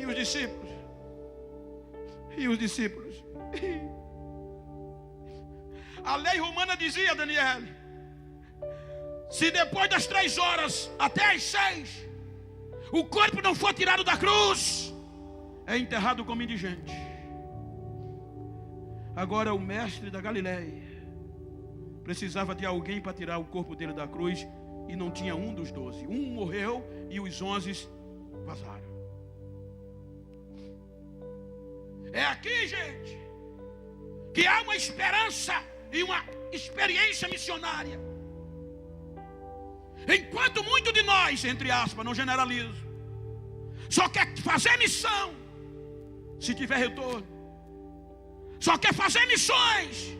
E os discípulos? E os discípulos? A lei romana dizia, Daniel, se depois das 3 horas até as 6 o corpo não for tirado da cruz, é enterrado como indigente. Agora o mestre da Galileia precisava de alguém para tirar o corpo dele da cruz, e não tinha um dos 12. Um morreu e os 11 vazaram. É aqui, gente, que há uma esperança e uma experiência missionária. Enquanto muito de nós, entre aspas, não generalizo, só quer fazer missão se tiver retorno, só quer fazer missões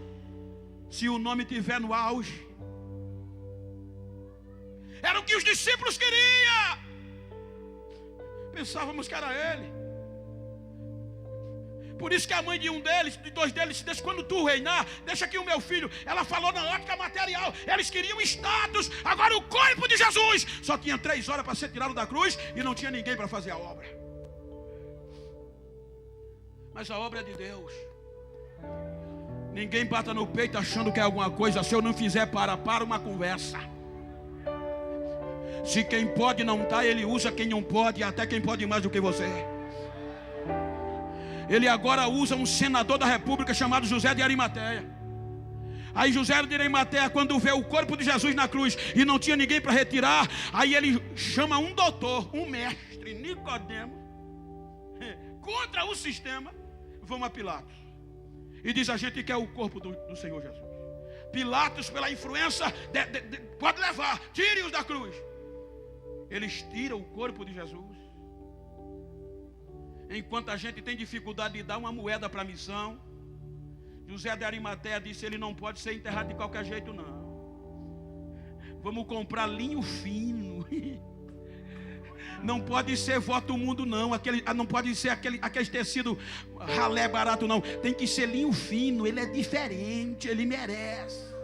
se o nome tiver no auge. Era o que os discípulos queriam. Pensávamos que era ele. Por isso que a mãe de um deles, de 2 deles, disse: quando tu reinar, deixa aqui o meu filho. Ela falou na ótica material. Eles queriam status. Agora o corpo de Jesus só tinha 3 horas para ser tirado da cruz, e não tinha ninguém para fazer a obra. Mas a obra é de Deus. Ninguém bata no peito achando que é alguma coisa. Se eu não fizer, para uma conversa. Se quem pode não está, ele usa quem não pode, até quem pode mais do que você. Ele agora usa um senador da república chamado José de Arimateia. Aí José de Arimateia, quando vê o corpo de Jesus na cruz e não tinha ninguém para retirar, aí ele chama um doutor, um mestre, Nicodemo, contra o sistema. Vamos a Pilatos e diz: a gente quer o corpo do Senhor Jesus. Pilatos, pela influência, pode levar, tire-os da cruz. Eles tiram o corpo de Jesus. Enquanto a gente tem dificuldade de dar uma moeda para a missão, José de Arimateia disse: ele não pode ser enterrado de qualquer jeito, não. Vamos comprar linho fino. Não pode ser voto mundo, não. Não pode ser aquele tecido ralé barato, não. Tem que ser linho fino. Ele é diferente, ele merece.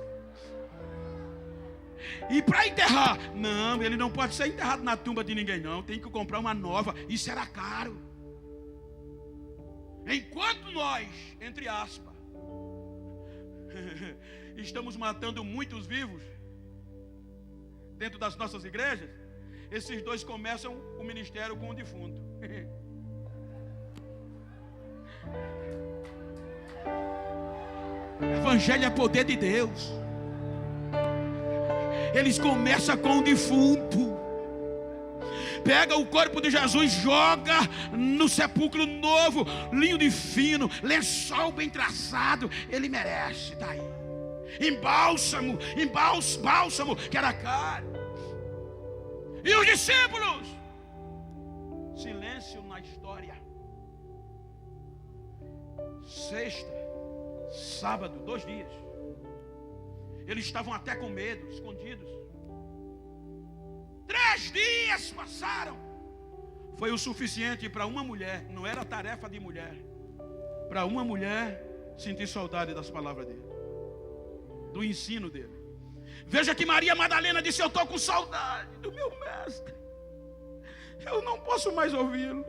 E para enterrar? Não, ele não pode ser enterrado na tumba de ninguém, não. Tem que comprar uma nova. Isso era caro. Enquanto nós, entre aspas, estamos matando muitos vivos dentro das nossas igrejas, esses 2 começam o ministério com o defunto. Evangelho é poder de Deus. Eles começam com o defunto. Pega o corpo de Jesus, joga no sepulcro novo, linho de fino, lençol bem traçado. Ele merece, está aí. Em bálsamo, que era caro. E os discípulos? Silêncio na história. Sexta, sábado, 2 dias. Eles estavam até com medo, escondidos. 3 dias passaram. Foi o suficiente para uma mulher. Não era tarefa de mulher. Para uma mulher sentir saudade das palavras dele, do ensino dele. Veja que Maria Madalena disse: eu estou com saudade do meu mestre. Eu não posso mais ouvi-lo.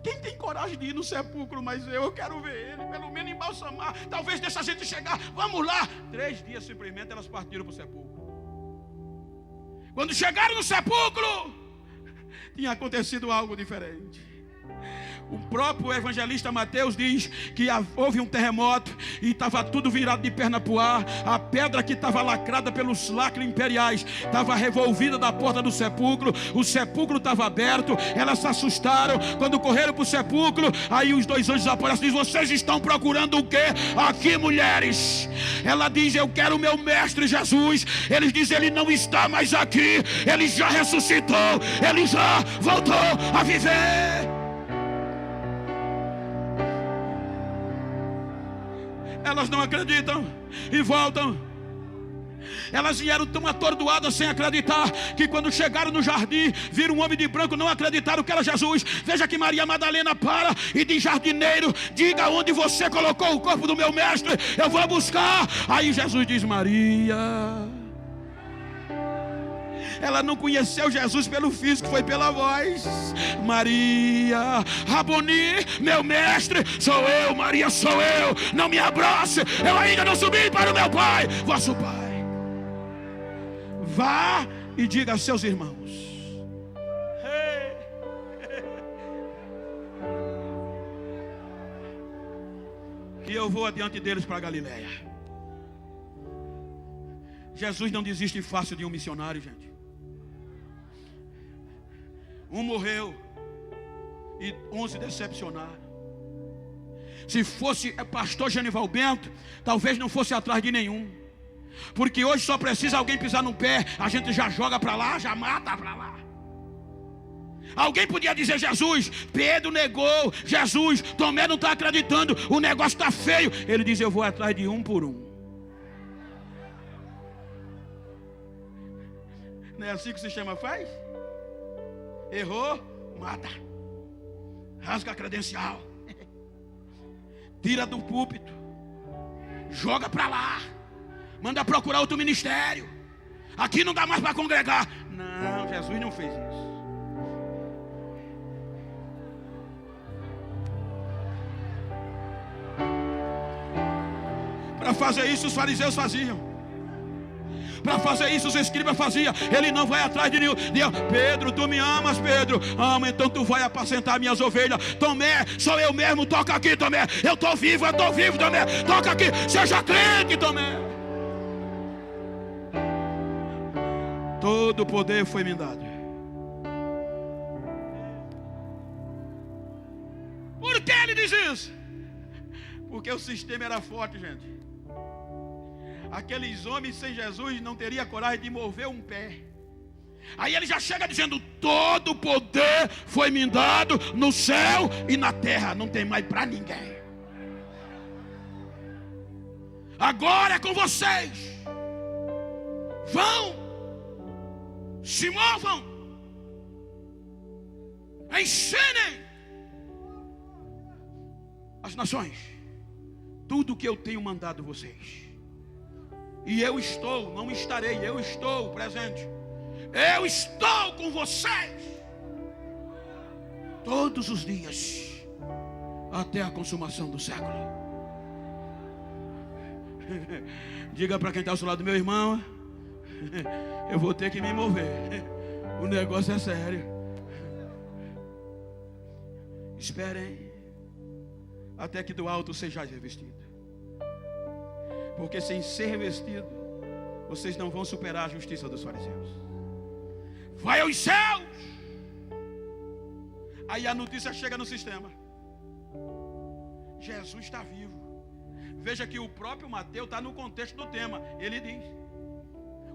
Quem tem coragem de ir no sepulcro? Mas eu quero ver ele, pelo menos embalsamar. Talvez deixe a gente chegar. Vamos lá. 3 dias simplesmente elas partiram para o sepulcro. Quando chegaram no sepulcro, tinha acontecido algo diferente. O próprio evangelista Mateus diz que houve um terremoto e estava tudo virado de perna para o ar. A pedra que estava lacrada pelos lacres imperiais estava revolvida da porta do sepulcro. O sepulcro estava aberto. Elas se assustaram quando correram para o sepulcro. Aí os 2 anjos aparecem e dizem: vocês estão procurando o quê aqui, mulheres? Ela diz: eu quero o meu mestre Jesus. Eles dizem: ele não está mais aqui, ele já ressuscitou, ele já voltou a viver. Elas não acreditam e voltam. Elas vieram tão atordoadas sem acreditar, que quando chegaram no jardim, viram um homem de branco, não acreditaram que era Jesus. Veja que Maria Madalena para e diz: jardineiro, diga onde você colocou o corpo do meu mestre, eu vou buscar. Aí Jesus diz: Maria. ela não conheceu Jesus pelo físico, foi pela voz. Maria, Raboni, meu mestre, sou eu, Maria, sou eu. Não me abrace, eu ainda não subi para o meu Pai, vosso Pai. Vá e diga a seus irmãos: que eu vou adiante deles para a Galileia. Jesus não desiste fácil de um missionário, gente. Um morreu e 11 decepcionaram. Se fosse pastor Genival Bento, talvez não fosse atrás de nenhum. Porque hoje só precisa alguém pisar no pé, a gente já joga para lá, já mata para lá. Alguém podia dizer: Jesus, Pedro negou, Jesus, Tomé não está acreditando, o negócio está feio. Ele diz: eu vou atrás de um por um. Não é assim que o sistema faz? Errou, mata. Rasga a credencial. Tira do púlpito. Joga para lá. Manda procurar outro ministério. Aqui não dá mais para congregar. Não, Jesus não fez isso. Para fazer isso os fariseus faziam. Para fazer isso os escribas faziam. Ele não vai atrás de nenhum. Pedro, tu me amas, Pedro? Ama, então tu vai apacentar minhas ovelhas. Tomé, sou eu mesmo, toca aqui, Tomé. Eu estou vivo, Tomé. Toca aqui, seja crente, Tomé. Todo o poder foi me dado. Por que ele diz isso? Porque o sistema era forte, gente. Aqueles homens sem Jesus não teriam coragem de mover um pé. Aí ele já chega dizendo: todo o poder foi me dado no céu e na terra. Não tem mais para ninguém. Agora é com vocês. Vão, se movam, ensinem as nações tudo o que eu tenho mandado vocês. E eu estou, não estarei, eu estou presente. Eu estou com vocês todos os dias, até a consumação do século. Diga para quem está ao seu lado: meu irmão, eu vou ter que me mover. O negócio é sério. Esperem até que do alto sejais revestidos. Porque sem ser revestido, vocês não vão superar a justiça dos fariseus. Vai aos céus. Aí a notícia chega no sistema: Jesus está vivo. Veja que o próprio Mateus está no contexto do tema. Ele diz: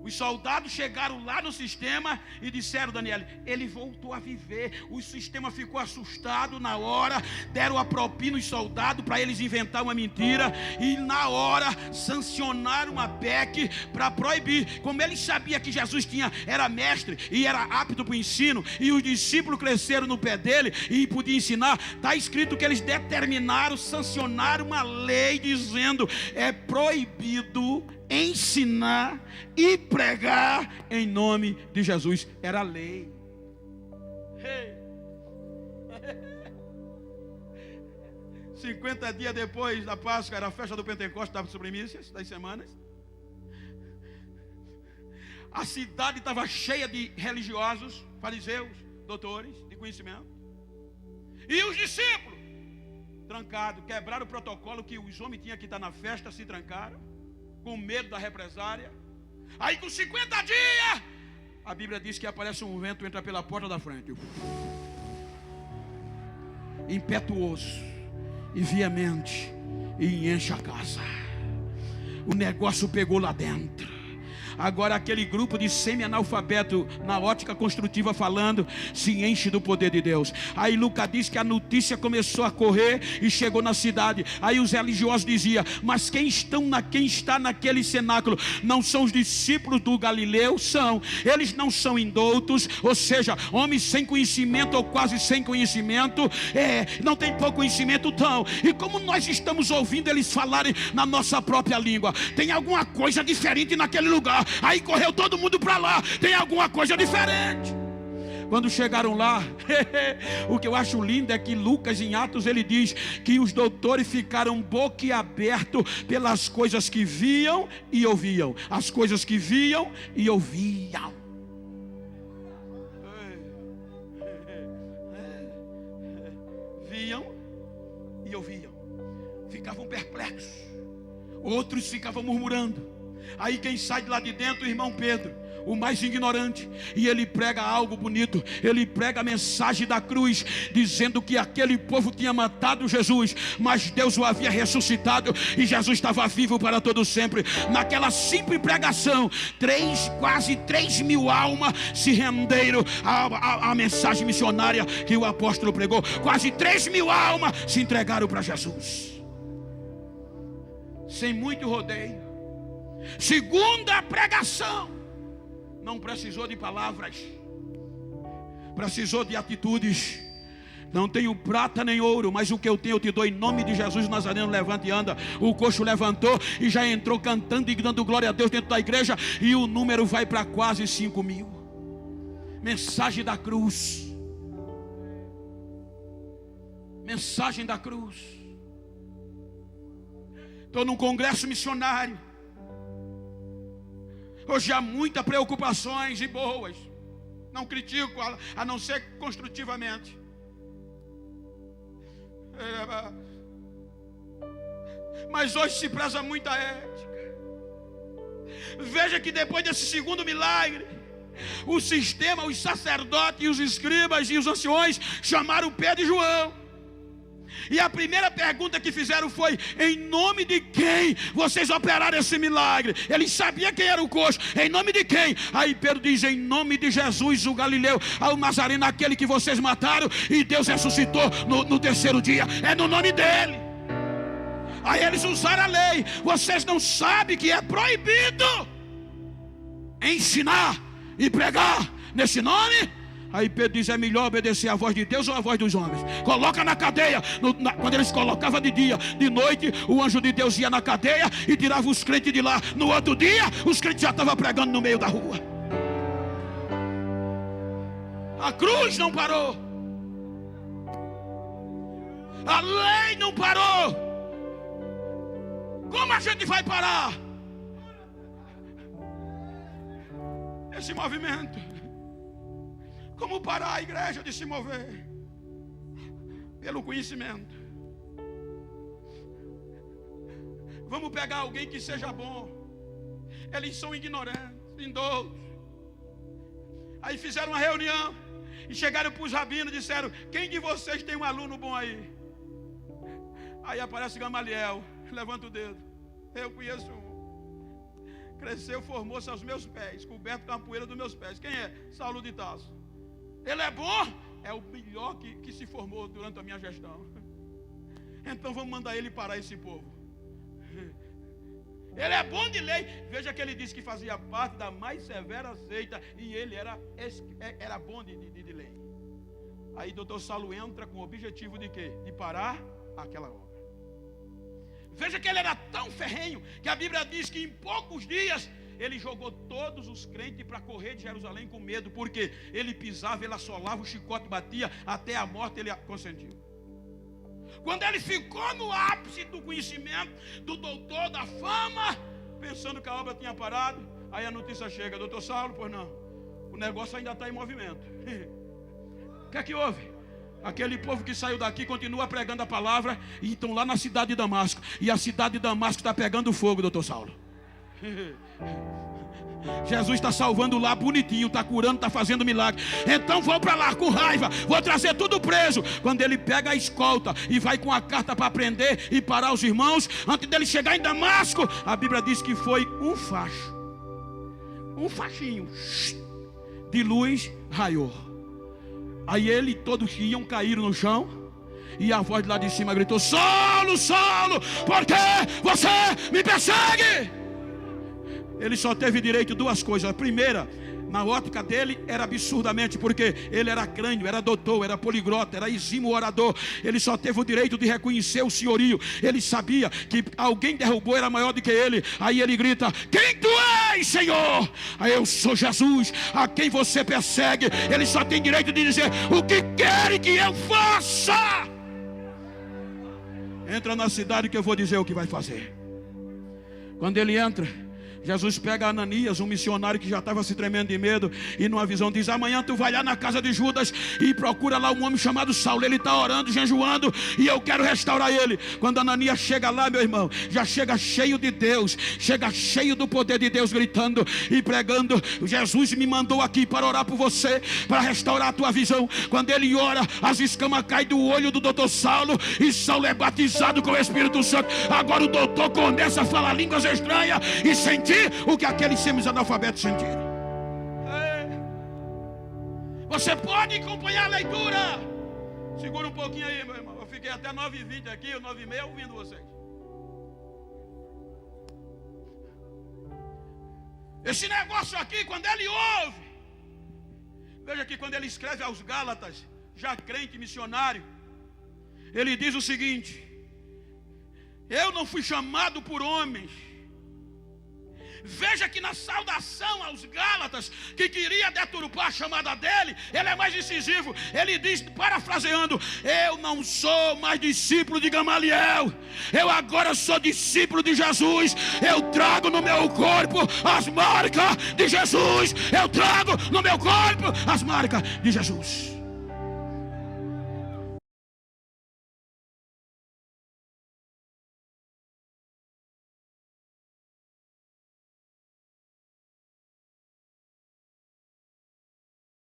os soldados chegaram lá no sistema e disseram: Daniel, ele voltou a viver. O sistema ficou assustado na hora. Deram a propina os soldados para eles inventar uma mentira. E na hora sancionaram uma PEC para proibir. Como eles sabiam que Jesus era mestre e era apto para o ensino, e os discípulos cresceram no pé dele e podia ensinar, está escrito que eles determinaram, sancionaram uma lei dizendo: é proibido ensinar e pregar em nome de Jesus. Era a lei. 50 dias depois da Páscoa, era a festa do Pentecostes, das primícias, das semanas. A cidade estava cheia de religiosos, fariseus, doutores de conhecimento. E os discípulos, trancados, quebraram o protocolo que os homens tinham que estar na festa, se trancaram, com medo da represária. Aí com 50 dias, a Bíblia diz que aparece um vento, entra pela porta da frente, impetuoso e veemente, e enche a casa. O negócio pegou lá dentro. Agora aquele grupo de semi-analfabeto, na ótica construtiva falando, se enche do poder de Deus. Aí Lucas diz que a notícia começou a correr e chegou na cidade. Aí os religiosos diziam: mas quem está naquele cenáculo? Não são os discípulos do Galileu? São. Eles não são indoutos, ou seja, homens sem conhecimento ou quase sem conhecimento. Não tem pouco conhecimento, então. E como nós estamos ouvindo eles falarem na nossa própria língua, tem alguma coisa diferente naquele lugar. lá. Aí correu todo mundo para lá. Tem alguma coisa diferente. Quando chegaram lá, o que eu acho lindo é que Lucas, em Atos, ele diz que os doutores ficaram boquiabertos pelas coisas que viam e ouviam. As coisas que viam e ouviam. Viam e ouviam. Ficavam perplexos. Outros ficavam murmurando. Aí quem sai de lá de dentro, o irmão Pedro, o mais ignorante, e ele prega algo bonito. Ele prega a mensagem da cruz, dizendo que aquele povo tinha matado Jesus, mas Deus o havia ressuscitado e Jesus estava vivo para todo sempre. Naquela simples pregação, quase 3.000 almas se renderam à mensagem missionária que o apóstolo pregou. Quase 3.000 almas se entregaram para Jesus, sem muito rodeio. Segunda pregação, não precisou de palavras, precisou de atitudes. Não tenho prata nem ouro, mas o que eu tenho eu te dou. Em nome de Jesus Nazareno, levanta e anda. O coxo levantou e já entrou cantando e dando glória a Deus dentro da igreja. E o número vai para quase 5.000. Mensagem da cruz. Mensagem da cruz. Estou num congresso missionário. Hoje há muitas preocupações e boas. Não critico, a não ser construtivamente. Mas hoje se preza muita ética. Veja que depois desse segundo milagre, o sistema, os sacerdotes, os escribas e os anciões chamaram Pedro e João. E a primeira pergunta que fizeram foi: em nome de quem vocês operaram esse milagre? Eles sabiam quem era o coxo. Em nome de quem? Aí Pedro diz: em nome de Jesus o Galileu, ao Nazareno, aquele que vocês mataram e Deus ressuscitou no terceiro dia. É no nome dele. Aí eles usaram a lei. Vocês não sabem que é proibido ensinar e pregar nesse nome? Aí Pedro diz: é melhor obedecer a voz de Deus ou a voz dos homens? Coloca na cadeia. Quando eles colocavam de dia, de noite, o anjo de Deus ia na cadeia e tirava os crentes de lá. No outro dia, os crentes já estavam pregando no meio da rua. A cruz não parou. A lei não parou. Como a gente vai parar esse movimento? Como parar a igreja de se mover? Pelo conhecimento. Vamos pegar alguém que seja bom. Eles são ignorantes, indoutos. Aí fizeram uma reunião e chegaram para os rabinos e disseram: quem de vocês tem um aluno bom aí? Aí aparece Gamaliel, levanta o dedo. Eu conheço um. Cresceu, formou-se aos meus pés, coberto com a poeira dos meus pés. Quem é? Saulo de Tarso. Ele é bom? É o melhor que se formou durante a minha gestão. Então vamos mandar ele parar esse povo. Ele é bom de lei. Veja que ele disse que fazia parte da mais severa seita. E ele era bom de lei. Aí doutor Saulo entra com o objetivo de quê? De parar aquela obra. Veja que ele era tão ferrenho que a Bíblia diz que em poucos dias ele jogou todos os crentes para correr de Jerusalém com medo. Porque ele pisava, ele assolava, o chicote batia, até a morte ele consentiu. Quando ele ficou no ápice do conhecimento, do doutor, da fama, pensando que a obra tinha parado, aí a notícia chega: doutor Saulo, pois não, o negócio ainda está em movimento. O que é que houve? Aquele povo que saiu daqui continua pregando a palavra e estão lá na cidade de Damasco. E a cidade de Damasco está pegando fogo, doutor Saulo. Jesus está salvando lá bonitinho, está curando, está fazendo milagre. Então vou para lá com raiva, vou trazer tudo preso. Quando ele pega a escolta e vai com a carta para prender e parar os irmãos, antes dele chegar em Damasco, a Bíblia diz que foi um facho, um fachinho de luz raiou. Aí ele, todos que iam, caíram no chão. E a voz de lá de cima gritou: Saulo, Saulo, por que você me persegue? Ele só teve direito a duas coisas. A primeira, Na ótica dele era absurdamente, porque ele era crânio, era doutor, era poliglota, era exímio orador. Ele só teve o direito de reconhecer o senhorio. Ele sabia que alguém derrubou, era maior do que ele. Aí ele grita: quem tu és, Senhor? Aí: eu sou Jesus, a quem você persegue. Ele só tem direito de dizer: o que quer que eu faça? Entra na cidade que eu vou dizer o que vai fazer. Quando ele entra, Jesus pega Ananias, um missionário que já estava se tremendo de medo, e numa visão diz: amanhã tu vai lá na casa de Judas e procura lá um homem chamado Saulo. Ele está orando, jejuando, e eu quero restaurar ele. Quando Ananias chega lá, meu irmão, já chega cheio de Deus, chega cheio do poder de Deus, gritando e pregando: Jesus me mandou aqui para orar por você, para restaurar a tua visão. Quando ele ora, as escamas caem do olho do doutor Saulo, e Saulo é batizado com o Espírito Santo. Agora o doutor começa a falar línguas estranhas e sentir o que aqueles semi-analfabetos sentiram. Você pode acompanhar a leitura. Segura um pouquinho aí, meu irmão. Eu fiquei até 9h20 aqui, 9h30 ouvindo vocês. Esse negócio aqui, quando ele ouve, veja que quando ele escreve aos Gálatas, já crente, missionário, ele diz o seguinte: eu não fui chamado por homens. Veja que na saudação aos Gálatas, que queria deturpar a chamada dele, ele é mais incisivo. Ele diz, parafraseando: eu não sou mais discípulo de Gamaliel, eu agora sou discípulo de Jesus. Eu trago no meu corpo as marcas de Jesus. Eu trago no meu corpo as marcas de Jesus.